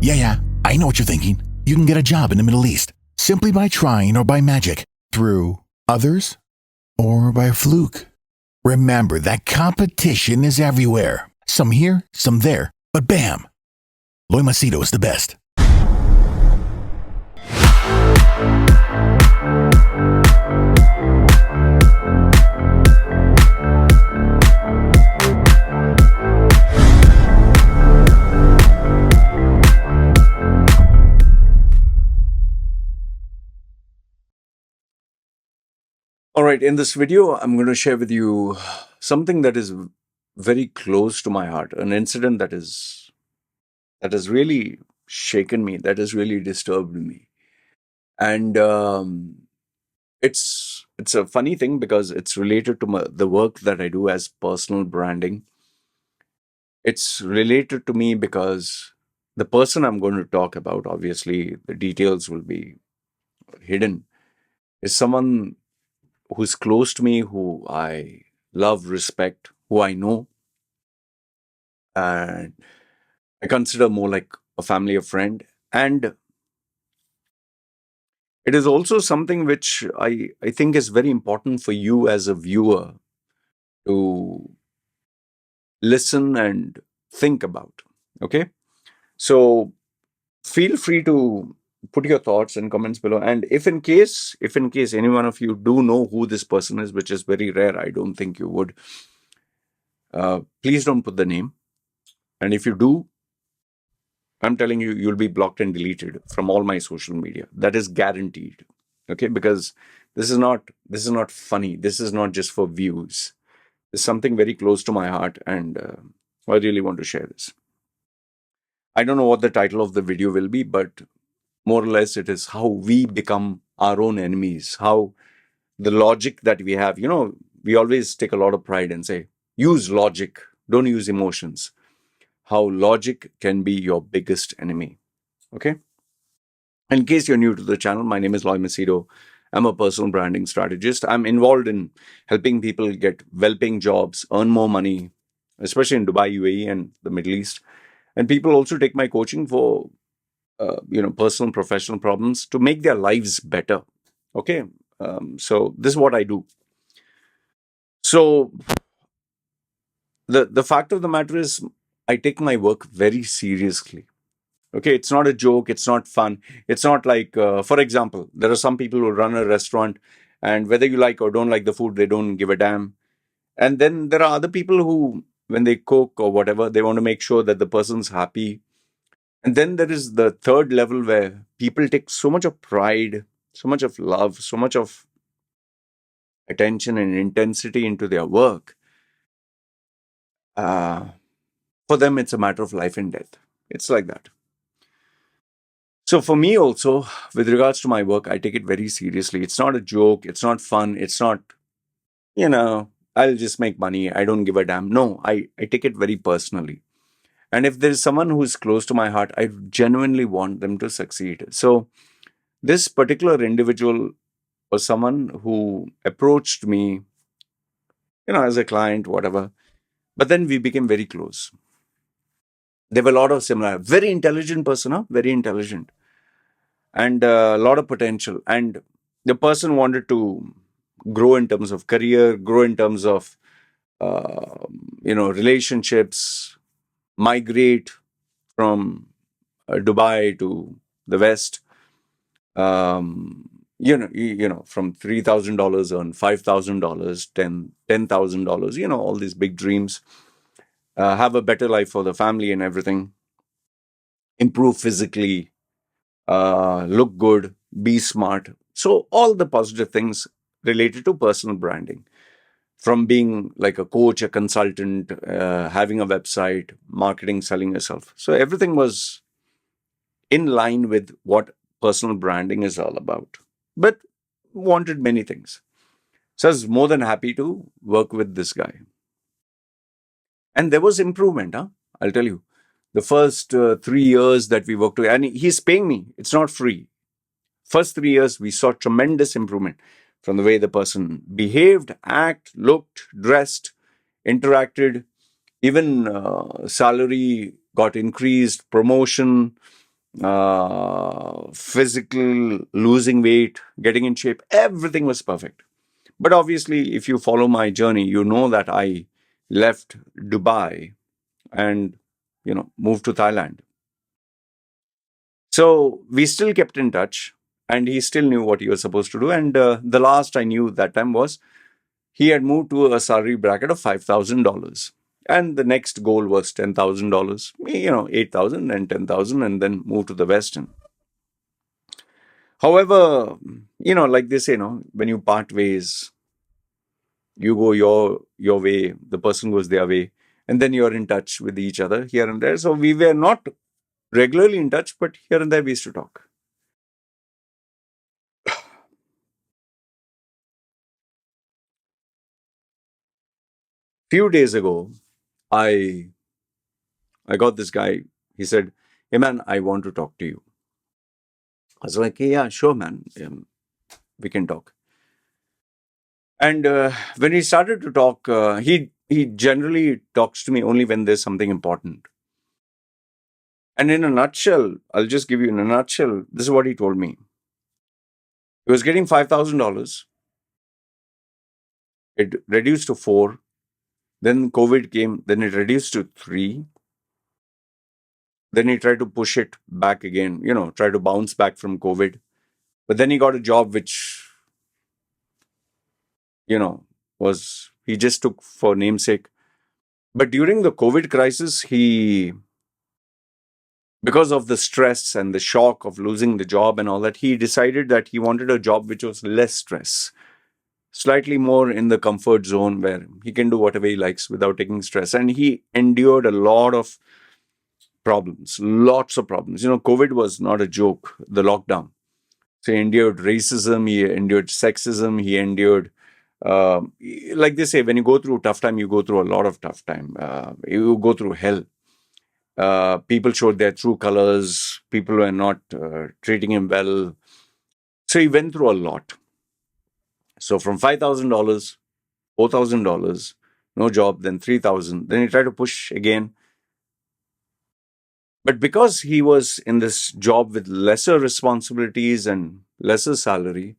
Yeah, I know what you're thinking. You can get a job in the Middle East simply by trying or by magic, through others or by fluke. Remember that competition is everywhere. Some here, some there, but bam! Loy Machedo is the best. All right, in this video, I'm going to share with you something that is very close to my heart, an incident that has really shaken me, that has really disturbed me. And it's a funny thing because it's related to the work that I do as personal branding. It's related to me because the person I'm going to talk about, obviously, the details will be hidden, is someone who's close to me, who I love, respect, who I know, and I consider more like a family, a friend. And it is also something which I think is very important for you as a viewer to listen and think about. Okay? So feel free to put your thoughts and comments below. And if in case any one of you do know who this person is, which is very rare, I don't think you would, please don't put the name. And if you do, I'm telling you, you'll be blocked and deleted from all my social media. That is guaranteed. Okay, because this is not funny. This is not just for views. It's something very close to my heart, and I really want to share this. I don't know what the title of the video will be, but more or less, it is how we become our own enemies. How the logic that we have. We always take a lot of pride and say, use logic, don't use emotions. How logic can be your biggest enemy. Okay. In case you're new to the channel, my name is Loy Machedo. I'm a personal branding strategist. I'm involved in helping people get well-paying jobs, earn more money, especially in Dubai, UAE, and the Middle East. And people also take my coaching for, personal, professional problems to make their lives better. Okay, so this is what I do. So the fact of the matter is, I take my work very seriously. Okay, it's not a joke. It's not fun. It's not like, for example, there are some people who run a restaurant, and whether you like or don't like the food, they don't give a damn. And then there are other people who, when they cook or whatever, they want to make sure that the person's happy. And then there is the third level where people take so much of pride, so much of love, so much of attention and intensity into their work. For them, it's a matter of life and death. It's like that. So for me also, with regards to my work, I take it very seriously. It's not a joke. It's not fun. It's not, I'll just make money. I don't give a damn. No, I take it very personally. And if there's someone who's close to my heart, I genuinely want them to succeed. So this particular individual was someone who approached me, as a client, whatever. But then we became very close. There were a lot of similar, very intelligent person, very intelligent, and a lot of potential. And the person wanted to grow in terms of career, grow in terms of, relationships, migrate from Dubai to the West. From $3,000 earn $5,000, $10,000. All these big dreams. Have a better life for the family and everything. Improve physically, look good, be smart. So all the positive things related to personal branding, from being like a coach, a consultant, having a website, marketing, selling yourself. So everything was in line with what personal branding is all about, but wanted many things. So I was more than happy to work with this guy. And there was improvement, I'll tell you. The first 3 years that we worked together, and he's paying me. It's not free. First 3 years, we saw tremendous improvement from the way the person behaved, act, looked, dressed, interacted. Even salary got increased, promotion, physical, losing weight, getting in shape. Everything was perfect. But obviously, if you follow my journey, you know that I left Dubai and moved to Thailand. So we still kept in touch, and he still knew what he was supposed to do. And the last I knew that time was he had moved to a salary bracket of $5,000. And the next goal was $10,000, 8,000 and 10,000, and then move to the Western. However, like they say, when you part ways, you go your way, the person goes their way, and then you're in touch with each other here and there. So we were not regularly in touch, but here and there we used to talk. Few days ago, I I got this guy. He said, "Hey man, I want to talk to you." I was like, "Hey, yeah, sure, man. We can talk." And when he started to talk, he generally talks to me only when there's something important. And in a nutshell, I'll just give you in a nutshell. This is what he told me. He was getting $5,000. It reduced to four. Then COVID came. Then it reduced to three. Then he tried to push it back again. Try to bounce back from COVID. But then he got a job which was he just took for namesake. But during the COVID crisis, because of the stress and the shock of losing the job and all that, he decided that he wanted a job which was less stress, slightly more in the comfort zone where he can do whatever he likes without taking stress. And he endured a lot of problems, lots of problems. COVID was not a joke, the lockdown. So he endured racism, he endured sexism, he endured like they say, when you go through tough time, you go through a lot of tough time. You go through hell. People showed their true colors. People were not treating him well. So he went through a lot. So from $5,000, $4,000, no job, then 3,000. Then he tried to push again. But because he was in this job with lesser responsibilities and lesser salary,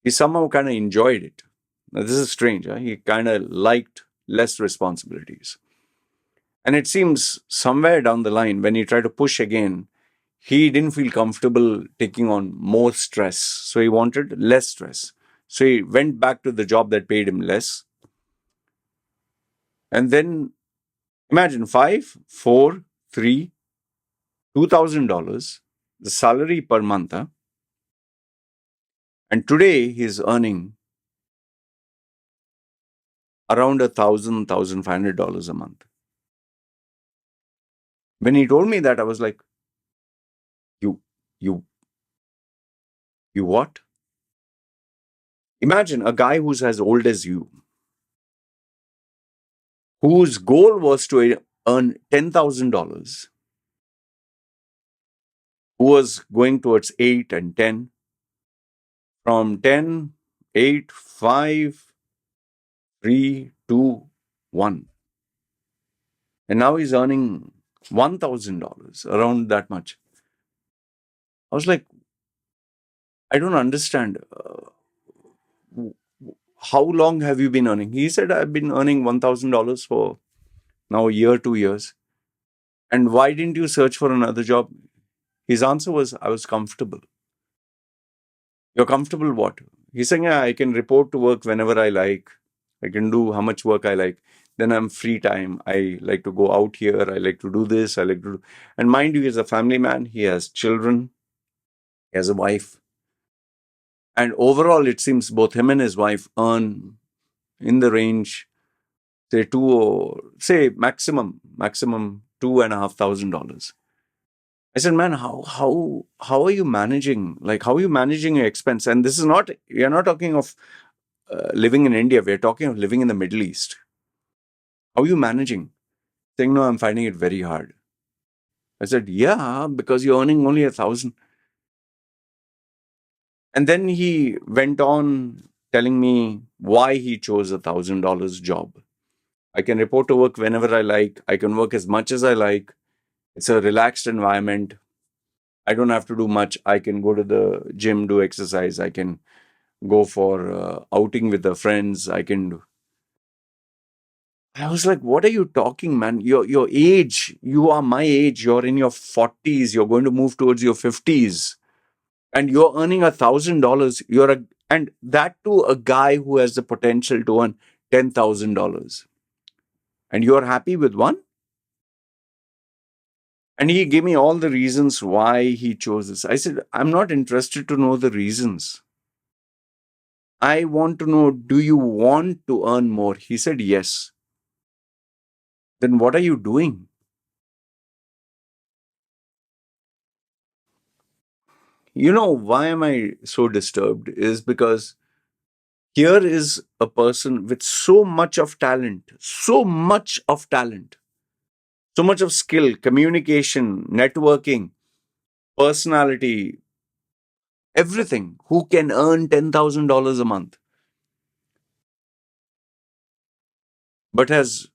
he somehow kind of enjoyed it. Now, this is strange. Huh? He kind of liked less responsibilities. And it seems somewhere down the line, when he tried to push again, he didn't feel comfortable taking on more stress. So he wanted less stress. So he went back to the job that paid him less. And then imagine 5, 4, 3, $2,000, the salary per month. Huh? And today he's earning around $1,500 a month. When he told me that, I was like, you, you, you what? Imagine a guy who's as old as you, whose goal was to earn $10,000, who was going towards 8 and 10, from 10, 8, 5, 3, 2, 1. And now he's earning $1,000, around that much. I was like, I don't understand. How long have you been earning? He said, I've been earning $1,000 for now a year, 2 years. And why didn't you search for another job? His answer was, I was comfortable. You're comfortable what? He's saying, yeah, I can report to work whenever I like. I can do how much work I like. Then I'm free time. I like to go out here. I like to do this. I like to do... And mind you, he's a family man. He has children. He has a wife. And overall, it seems both him and his wife earn in the range, say maximum $2,500. I said, man, how are you managing? Like, how are you managing your expense? And this is not, you're not talking of living in India. We're talking of living in the Middle East. How are you managing? Saying, no, I'm finding it very hard. I said, yeah, because you're earning only 1,000. And then he went on telling me why he chose $1,000 job. I can report to work whenever I like. I can work as much as I like. It's a relaxed environment. I don't have to do much. I can go to the gym, do exercise. I can go for outing with the friends. I can do. I was like, what are you talking, man? Your age, you are my age. You're in your 40s. You're going to move towards your 50s. And you're earning $1,000. And that to a guy who has the potential to earn $10,000. And you're happy with one? And he gave me all the reasons why he chose this. I said, I'm not interested to know the reasons. I want to know, do you want to earn more? He said, yes. Then what are you doing? You know, why am I so disturbed? Is because here is a person with so much of talent, so much of skill, communication, networking, personality, everything, who can earn $10,000 a month, but has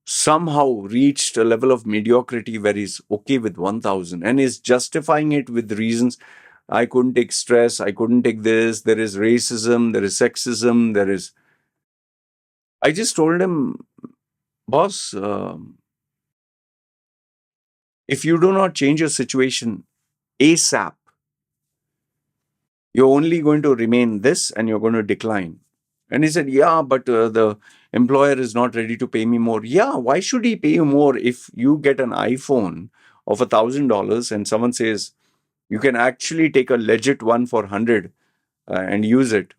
somehow reached a level of mediocrity where he's okay with 1,000 and is justifying it with reasons. I couldn't take stress. I couldn't take this. There is racism. There is sexism. There is. I just told him, boss, if you do not change your situation ASAP, you're only going to remain this and you're going to decline. And he said, yeah, but the employer is not ready to pay me more. Yeah, why should he pay you more if you get an iPhone of $1,000 and someone says you can actually take a legit one for 100 and use it?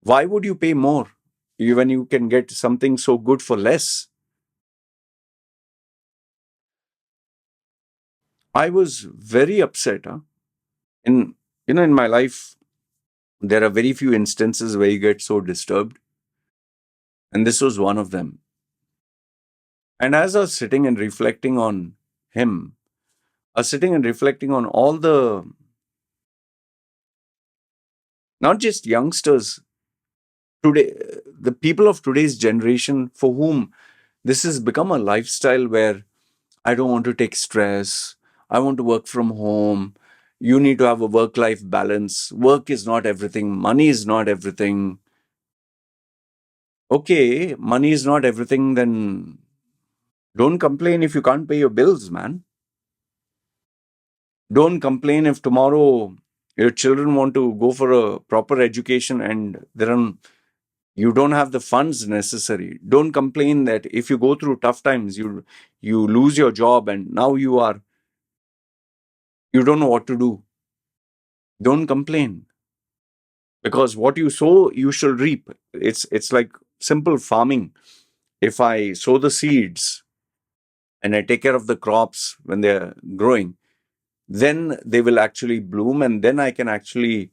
Why would you pay more when you can get something so good for less? I was very upset. In in my life, there are very few instances where you get so disturbed, and this was one of them. And as I was sitting and reflecting on him, I was sitting and reflecting on all the, not just youngsters, today, the people of today's generation for whom this has become a lifestyle where I don't want to take stress, I want to work from home. You need to have a work life balance. Work is not everything, money is not everything. Okay, money is not everything, then don't complain if you can't pay your bills, man. Don't complain if tomorrow your children want to go for a proper education and you don't have the funds necessary. Don't complain that if you go through tough times, you lose your job and now you don't know what to do. Don't complain, because what you sow you shall reap. It's like simple farming. If I sow the seeds and I take care of the crops when they're growing, then they will actually bloom, and then I can actually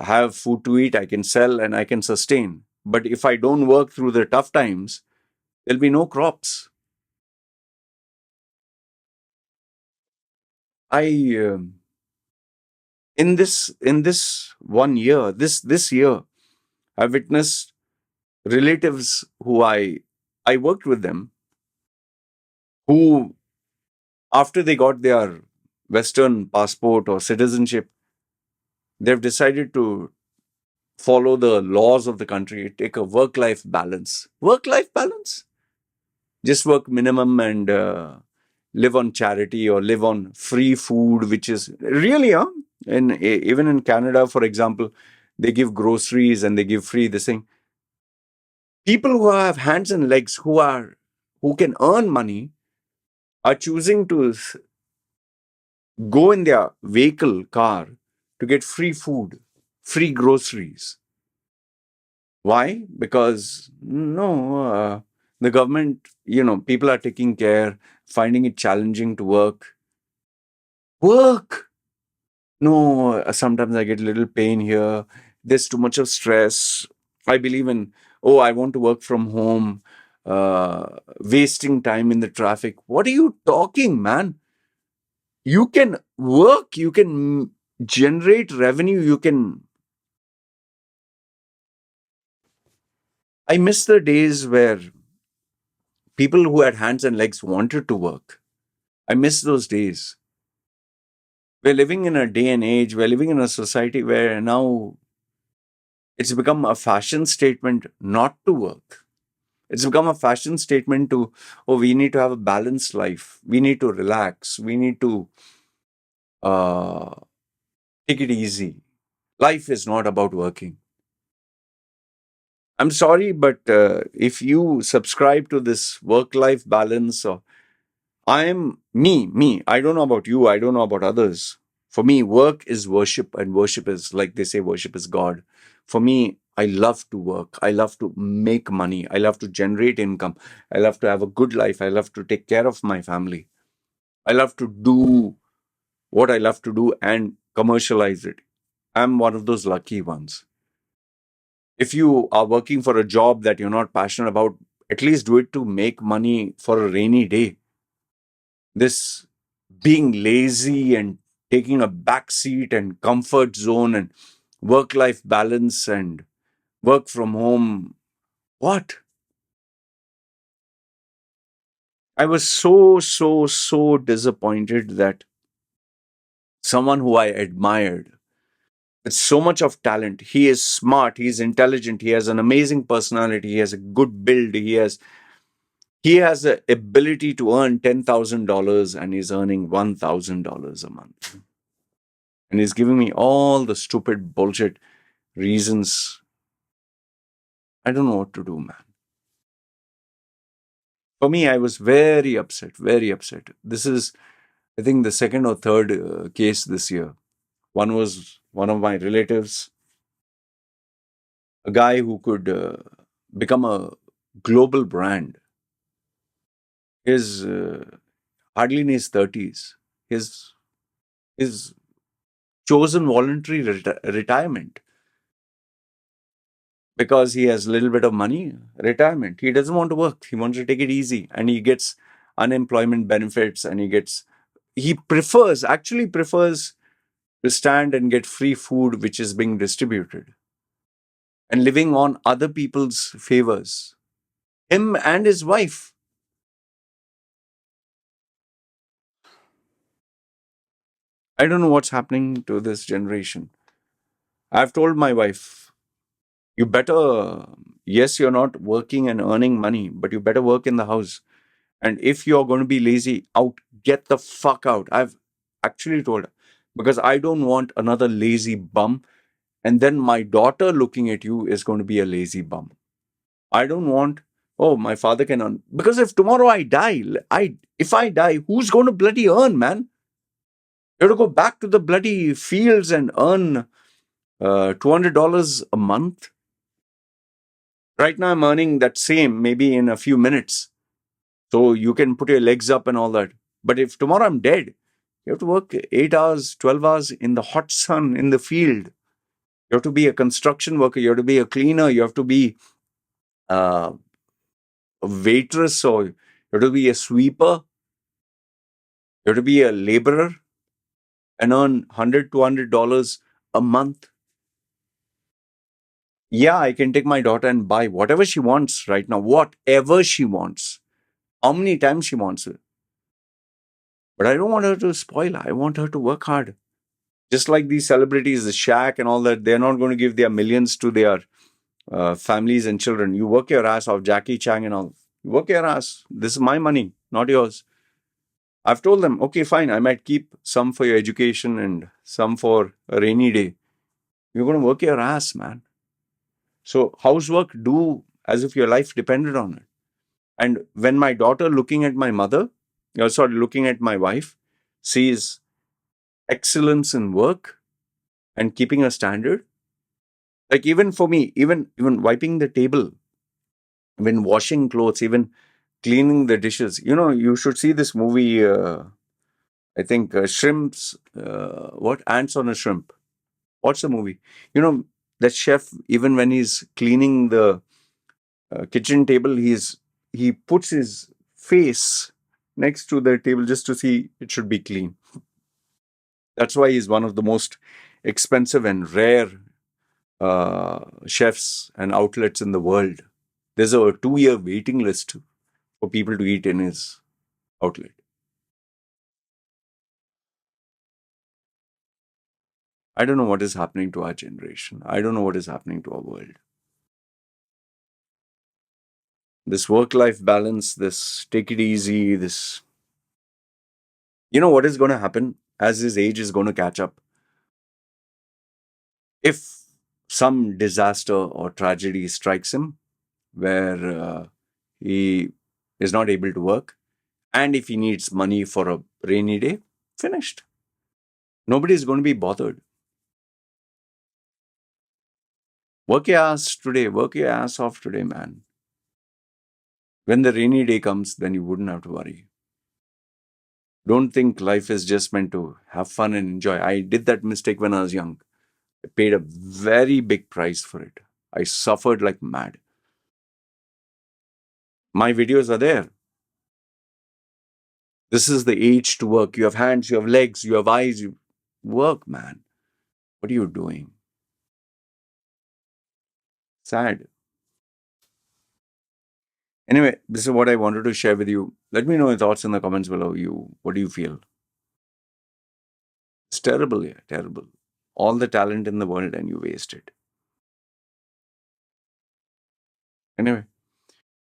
have food to eat, I can sell, and I can sustain. But if I don't work through the tough times, there'll be no crops. I in this 1 year, this year, I witnessed relatives who I worked with them, who after they got their Western passport or citizenship, they've decided to follow the laws of the country, take a work-life balance. Work-life balance? Just work minimum and live on charity or live on free food, which is really, even in Canada, for example, they give groceries and they give free this thing. People who have hands and legs, who can earn money, are choosing to go in their vehicle, car, to get free food, free groceries. Why? Because no, the government, people are taking care, finding it challenging to work. Work. No, sometimes I get a little pain here. There's too much of stress. I believe in, oh, I want to work from home, wasting time in the traffic. What are you talking, man? You can work, you can generate revenue, you can. I miss the days where people who had hands and legs wanted to work. I miss those days. We're living in a day and age, we're living in a society where now it's become a fashion statement not to work. It's become a fashion statement to, oh, we need to have a balanced life. We need to relax. We need to uh, take it easy. Life is not about working. I'm sorry, but if you subscribe to this work-life balance, or I am me. I don't know about you. I don't know about others. For me, work is worship, and worship is, like they say, worship is God. For me, I love to work. I love to make money. I love to generate income. I love to have a good life. I love to take care of my family. I love to do what I love to do and commercialize it. I'm one of those lucky ones. If you are working for a job that you're not passionate about, at least do it to make money for a rainy day. This being lazy and taking a back seat and comfort zone and work life balance and work from home. What? I was so disappointed that someone who I admired with so much of talent, he is smart, he's intelligent, he has an amazing personality, he has a good build, he has the ability to earn $10,000 and he's earning $1,000 a month. And he's giving me all the stupid bullshit reasons. I don't know what to do, man. For me, I was very upset, very upset. This is, I think, the second or third case this year. One was one of my relatives, a guy who could become a global brand. He's hardly in his 30s. His chosen voluntary retirement because he has a little bit of money. Retirement. He doesn't want to work. He wants to take it easy, and he gets unemployment benefits, and actually prefers to stand and get free food which is being distributed and living on other people's favors. Him and his wife. I don't know what's happening to this generation. I've told my wife, you better, yes, you're not working and earning money, but you better work in the house. And if you're going to be lazy, get the fuck out. I've actually told her, because I don't want another lazy bum. And then my daughter looking at you is going to be a lazy bum. I don't want, oh, my father can earn. Because if tomorrow I die, if I die, who's going to bloody earn, man? You have to go back to the bloody fields and earn $200 a month. Right now, I'm earning that same maybe in a few minutes. So you can put your legs up and all that. But if tomorrow I'm dead, you have to work 8 hours, 12 hours in the hot sun in the field. You have to be a construction worker. You have to be a cleaner. You have to be uh, a waitress, or you have to be a sweeper. You have to be a laborer and earn $100, $200 a month. Yeah, I can take my daughter and buy whatever she wants right now, whatever she wants, how many times she wants it. But I don't want her to spoil. I want her to work hard. Just like these celebrities, the Shaq and all that, they're not going to give their millions to their families and children. You work your ass off, Jackie Chan and all. You work your ass. This is my money, not yours. I've told them, okay, fine, I might keep some for your education and some for a rainy day. You're going to work your ass, man. So housework, do as if your life depended on it. And when my daughter looking at my mother, looking at my wife, sees excellence in work and keeping a standard, like even for me, even wiping the table, even washing clothes, even cleaning the dishes. You should see this movie. I think shrimps. What, ants on a shrimp? What's the movie? That chef, even when he's cleaning the kitchen table, he puts his face next to the table just to see it should be clean. That's why he's one of the most expensive and rare chefs and outlets in the world. There's a 2-year waiting list for people to eat in his outlet. I don't know what is happening to our generation. I don't know what is happening to our world. This work-life balance, this take it easy, this... You know what is going to happen as his age is going to catch up? If some disaster or tragedy strikes him where he is not able to work, and if he needs money for a rainy day, finished. Nobody is going to be bothered. Work your ass today, work your ass off today, man. When the rainy day comes, then you wouldn't have to worry. Don't think life is just meant to have fun and enjoy. I did that mistake when I was young. I paid a very big price for it. I suffered like mad. My videos are there. This is the age to work. You have hands, you have legs, you have eyes. You work, man. What are you doing? Sad. Anyway, this is what I wanted to share with you. Let me know your thoughts in the comments below. What do you feel? It's terrible, yeah, terrible. All the talent in the world and you waste it. Anyway,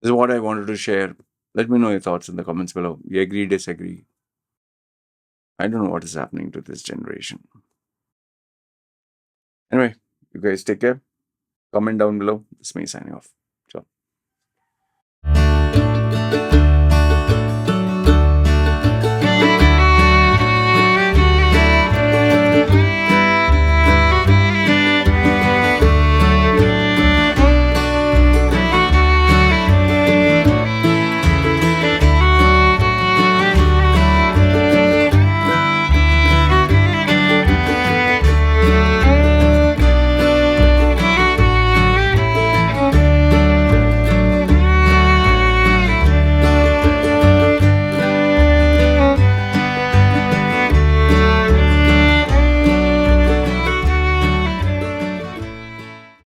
this is what I wanted to share. Let me know your thoughts in the comments below. You agree, disagree? I don't know what is happening to this generation. Anyway, you guys take care. Comment down below. This is me signing off. Ciao.